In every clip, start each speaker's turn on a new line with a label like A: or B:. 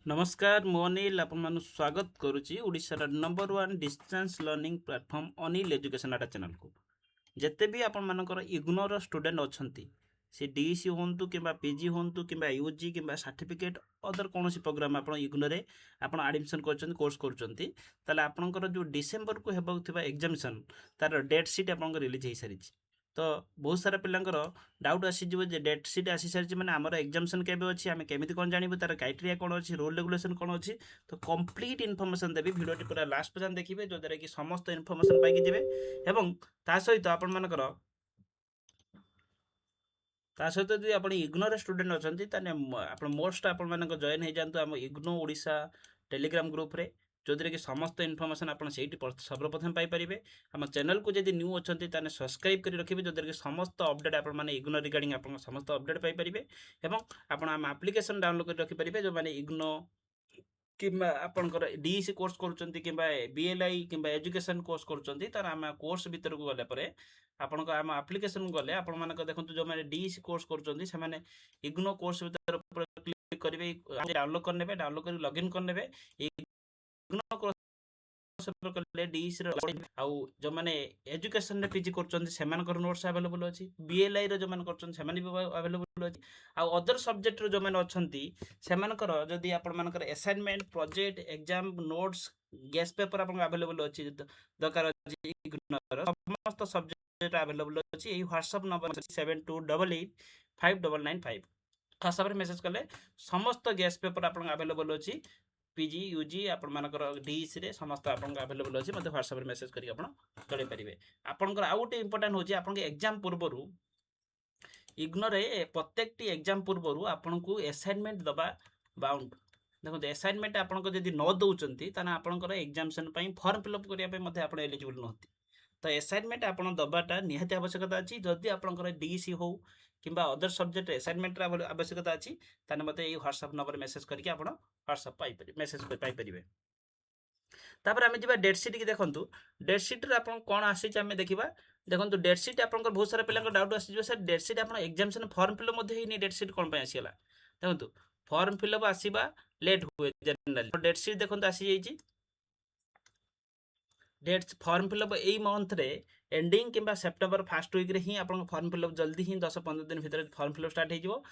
A: नमस्कार मु अनिल आपण स्वागत करुच्ची ओडिशार number one distance learning platform Anil education data channel को जिते भी आपण मानकर इग्नोर स्टूडेंट अच्छा सी डीसी हूँ कि पीजी हूँ कि यूजी कि सर्टिफिकेट अदर कौन प्रोग्राम आप इग्नोरे आप आडमिशन कर कोर्स कर जो डिसेम्बर को होगा एग्जामिशन तार डेट सीट आप रिलीज हो सारी तो बहुत सारा पिलांकर डाउट आसीज डेट सीट आसी सारी मैंने आमर एग्जामिशन केबे अच्छी आम केमी कौन जानू तार क्राइटेरिया कौन अच्छी रूल रेगुलेशन कौन अच्छी तो कंप्लीट इनफर्मेशन देवी भिडियोटी पूरा लास्ट पर्यंत देखिए जो द्वारा कि समस्त इनफर्मेशन पाई जी एवं ता सहित आपण मानकर ता सहित यदि आप इग्नोर स्टूडेंट अच्छा आप मोस्ट आप जॉइन हो जातु आम इग्नो ओडिशा टेलीग्राम ग्रुप रे जो कि समस्त इनफर्मेशन आप सर्वप्रथम पाइपर आम चैनल को जब न्यू अच्छा ताने सब्सक्राइब कर रखिए जो कि समस्त अपडेट आप इग्नो रिगार्डिंग आप समस्त अपडेट पाइपर और आप आप्लिकेसन डाउनलोड कर रखिपारे जो मैंने इग्नो कि आपंकर डीसी कोर्स कर बीएलआई कि एजुकेशन कोर्स कर आम कोर्स भीतर को गले आपण आम आप्लिकेसन गले आप देखो जो मैंने डीसी कोर्स कर इग्नो कोर्स भीतर क्लिक करेंगे डाउनलोड करने डाउनलोड कर लॉगिन करने इग्नो कोर्स जो मैंने एजुकेशन पीजी कर नोट्स अवेलेबल अच्छी बीएलआई जो मैंने अवेलेबल अच्छी आउ अदर सब्जेक्ट जो मैंने अच्छा से जदि आपर assignment project exam notes guest paper आप अवेलेबल अच्छी दरकार अच्छी समस्त सब्जेक्ट अवेलेबल अच्छी व्हाट्सएप नंबर 72885995 व्हाट्सएप मेसेज कले समस्त गेस्ट पेपर आप अवेलेबल अच्छी पीजी यूजी आपर डीसी रे समस्त आपन अवेलेबल अच्छी मतलब व्हाट्सएप मेसेज करके आप चलई पारे आपंकर आउ गोटे इंपोर्टाट हूँ आप एग्जाम पूर्वर इग्नोर प्रत्येक एग्जाम पूर्वर आपन को असाइनमेंट दबा बाउंड देखो असाइनमेंट आपन जब न दौरान ताना आपंकर एग्जामिशन फॉर्म फिलअप करने आप एलिजिबल नुहति तो असाइनमेंट आप दबाटा निहाती आवश्यकता अच्छी जदि आपंकर डीसी हो कि अदर सब्जेक्ट असाइनमेंट आवश्यकता अच्छी ताने मते ये व्हाट्सएप नंबर मेसेज करके आप व्हाट्सएप पाइपर मेसेज पाइपर तापर आम जा डेट सीट की देखूँ डेट सीट आप कौन आसी आम देखा देखो डेट सीट आप बहुत सारा पिला डाउट आस सर डेट सीट आप examination form fill up date sheet कौन आसीगला देखो फॉर्म फिलअप आसवा लेट हुए जनरल डेट सीट देखो आसी जाइए डेट फॉर्म फिलअप यही मंथ रे एंडिंग कि सेप्टेम्बर फास्ट वीक रे ही आप फॉर्म फिलअप जल्दी ही 10-15 दिन भीतर फॉर्म फिलअप स्टार्ट हो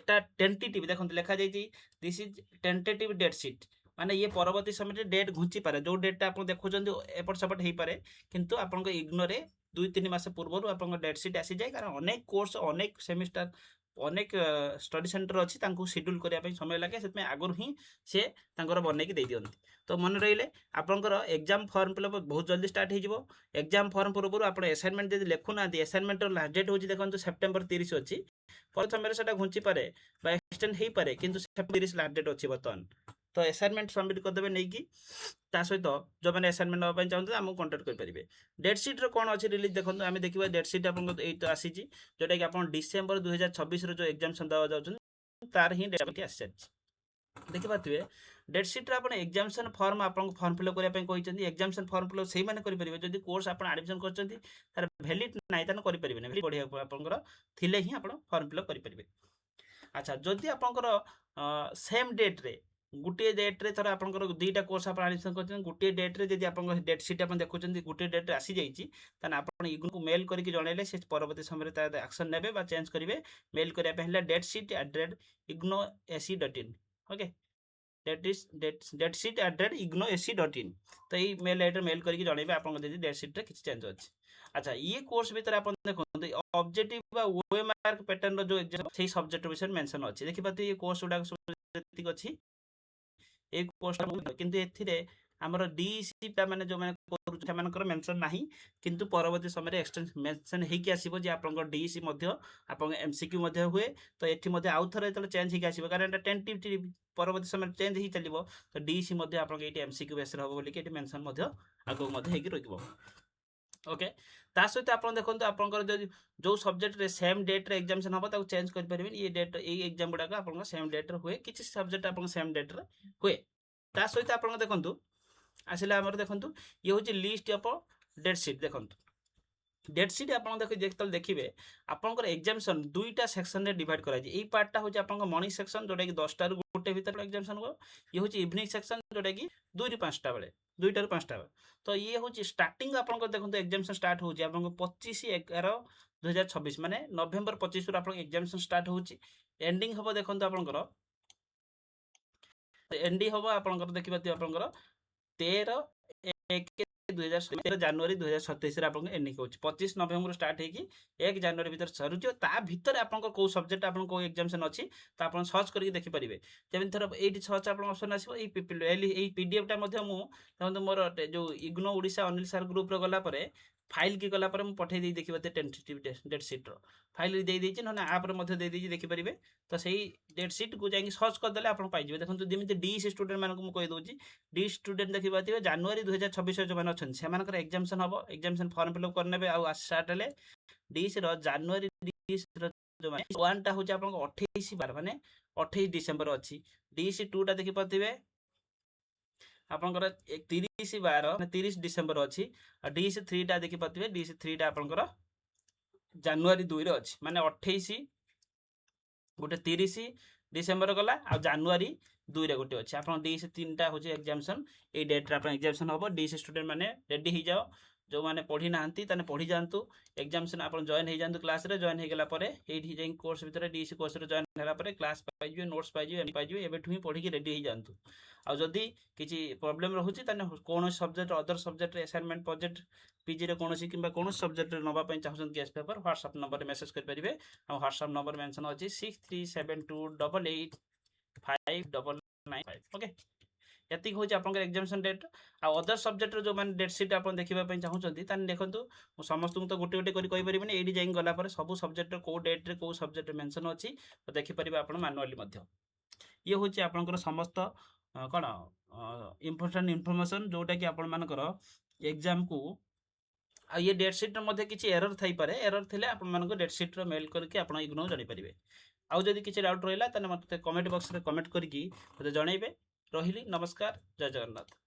A: टेंटेटिव देखो लिखा जाइए this is tentative date sheet माने ये परवर्ती समय डेट घुंची पारे जो डेटा आप देखुं एपट सेपट हो पारे किंतु आपन इग्नोरे 2-3 मास पूर्व आप डेट सीट आसी जाए कारण अनेक कोर्स अनेक सेमिस्टर अनेक स्टडी सेंटर अच्छी शेड्यूल करने समय लगे से आगुरी ही सी बनई दे दिखती तो मन रही आपंकर एग्जाम फॉर्म फिलअप बहुत जल्दी स्टार्ट हो एग्जाम फॉर्म पूर्व आप असाइनमेंट जब लिखुना असाइनमेंट लास्ट डेट हूँ देखो सेप्टेम्बर 30 अच्छी पर समय से घुंची पारे एक्सटेंड हो पारे कि 30 लास्ट डेट अच्छी बर्तमान तो असाइनमेंट सबमिट करदे नहीं कि सहित जो मैंने असाइनमेंट नापी चाहते आमको कंटाक्ट करेंगे डेट सीट्रे कौन अच्छी रिलीज देखो आम देखा डेट सीट आप आसी जोटा कि आप डिसेम्बर 2026 जो एग्जामिशन देवा जाऊँ तार ही डेट आसी सारी देखिए डेट सीट्रे आप एग्जामिशन फॉर्म आप फॉर्म फिलअप करने एग्जामिशन फॉर्म फिलअप से मैंने करेंगे जब कोर्स आप एडमिशन कर भैलिड ना करेंगे पढ़िया आपंकर थिले ही आप फॉर्म फिलअप करेंगे अच्छा जदि आपंकर सेम डेट्रे गोटे डेट्रे थर आप दुईटा कोर्स आप एडमिशन कर गोटे डेट्रे जब आप डेट सीट आप देखुं गोटे डेट्रे आसी जाइए आप इग्नू को मेल करके जनइले से परवर्ती समय एक्शन ने चेंज करेंगे मेल करने date sheet @igno.ac.in okay date sheet @igno.ac.in तो ये मेल आईडी मेल करके जनइबे आप डेट सीट्रे किसी चेंज अच्छे अच्छा ये कोर्स भीतर आप देखते ऑब्जेक्टिव ओएमआर पैटर्न जो एग्जाम से सब्जेक्ट विषय मेंशन अच्छी देखिए ये कोर्स गुड़ा सब अच्छी एक कोर्स किंतु एथिरे हमर डीसी माने जो माने करू सेमानकर मेंशन नाही किंतु परवर्ती समय एक्सटेंस मेंशन हेकि आसीबो जे आपनकर डीसी मध्ये आपन एमसीक्यू मध्ये हुए तो एथि मध्ये आउ थरे तले चेंज हेकि आसीबो कारण एटा टेंटिव परवर्ती समय चेंज ही चलिबो तो डीसी मध्ये आपन एटी एमसीक्यू बेस रहबो बोली कि एटी मेंशन मध्ये आगो मध्ये हेकि रखिबो ओके ता सहित आप देखो आपंकर जो सब्जेक्ट रे सेम डेट रे एग्जामिशन हम चेंज कर पारे ये डेट ये एग्जाम गुड़ा आप सेम डेट रे हुए किसी सब्जेक्ट आप सेम डेट रे हुए ता सहित आप देखो आसला देखो ये हूँ लिस्ट ऑफ डेट सीट देखो डेट सीट आपन देखिए आपंकर एग्जामिशन दुईटा सेक्शन रे डिवाइड कराई एई पार्टटा होची आपन मॉर्निंग सेक्शन जोटा कि 10 टा रु गोटे भीतर एग्जामिशन को ये होची इवनिंग सेक्शन जोटा कि 2 रु 5 टा बेले 2 टा रु 5 टा तो ये होची स्टार्टिंग आपन देखंतु एग्जामिशन स्टार्ट होची आपन 25/11/2026 माने नवेम्बर 25 रु आपन एग्जामिशन स्टार्ट होची एंडिंग हबो देखंतु आपनकर एंडिंग हबो आपनकर देखिबाती आपनकर 13 जनवरी 2027 रे आपन एंडिंग होची 25 नवेम्बर स्टार्ट हेकी 1 जनवरी भीतर सरुची ता भीतर आपन को सब्जेक्ट आपन को एग्जामिशन अछि ता आपन सर्च करके देखि परिबे जेमिन थर एठी सर्च आपन ऑप्शन आसीबो एई पीडीएफ टा मध्ये मु तमन मोर जो इग्नो ओडिसा अनिल सर ग्रुप रे गला परे फाइल की गला परे मु पठे देई देखिबते टेंटेटिव डेट शीट रो फाइल दे देइछि न ऐप रे मध्ये दे देइछि देखि परिबे तो सही डेट शीट को जाई सर्च कर देले आपन पाइ जिवे देखंतु जेमिति डी स्टूडेंट मान को मु कहि दोछि डी स्टूडेंट देखि पातिबे जनवरी 2026 जो मान अछन से मानकर एग्जामिशन हबो एग्जामिशन फॉर्म फिल अप करनेबे आ स्टार्ट हेले डी रो जनवरी डी रो जो मान 1 टा होछि आपन 28 12 माने 28 डिसेंबर अछि डी 2 टा देखि पातिबे आपनकर 30/12 30 डिसेंबर अछि आ डी 3 टा देखि पातिबे डी 3 टा आपनकर जनवरी 2 रे अछि माने 28 गोटे 30 डिसेंबर गला आ जनवरी 2 रे गोटे अछि आपन डी 3 टा होछि एग्जामिशन ए डेट रे आपन एग्जामिशन होबो डी स्टूडेंट माने रेडी हो जाओ जो माने पढ़ी नाहंती ताने पढ़ी जानतु एग्जामिशन आपन जॉइन हो जानतु क्लास रे जॉइन हो गेला परे एठी जाई कोर्स भीतर डीसी कोर्स रे जॉइन होला परे क्लास पाइ जिवे नोट्स पाइ जिवे एम पाइ जिवे एबेठु ही पढ़ी के रेडी हो जानतु आ जदी किछि प्रॉब्लम रहउछि ताने कोन subject other subject assignment project PG रे कोनोसी किबा कोन सब्जेक्ट रे नबा पय चाहउछन गेस्ट पेपर व्हाट्सएप नंबर रे मेसेज कर परिबे आ व्हाट्सएप नंबर मेंशन अछि 6372885995 ओके एति होछि आपन एग्जामिशन डेट आ अदर सब्जेक्ट जो मान डेट शीट आपन देखिबा पय चाहउछंती ताने देखंतु समस्त को तो गोटे गोटे करि कहि परिबेनी एडी जाई गला पर सब सब्जेक्ट को डेट रे को सब्जेक्ट मेंशन अछि तो देखि परिबे आपन मैनुअली मध्ये ये होछि आपनकर समस्त कोन इंपोर्टेंट इंफॉर्मेशन जोटा कि आपन मानकर एग्जाम को आ ये डेट शीट मध्ये किछि एरर थाई पारे एरर थिले आपन मानको डेट शीट रो मेल करके आपन इग्नो जानि परिबे आ जदी किछि डाउट रहला तने मते कमेंट बॉक्स रे कमेंट करके मते जणैबे रहिली नमस्कार जय जगन्नाथ।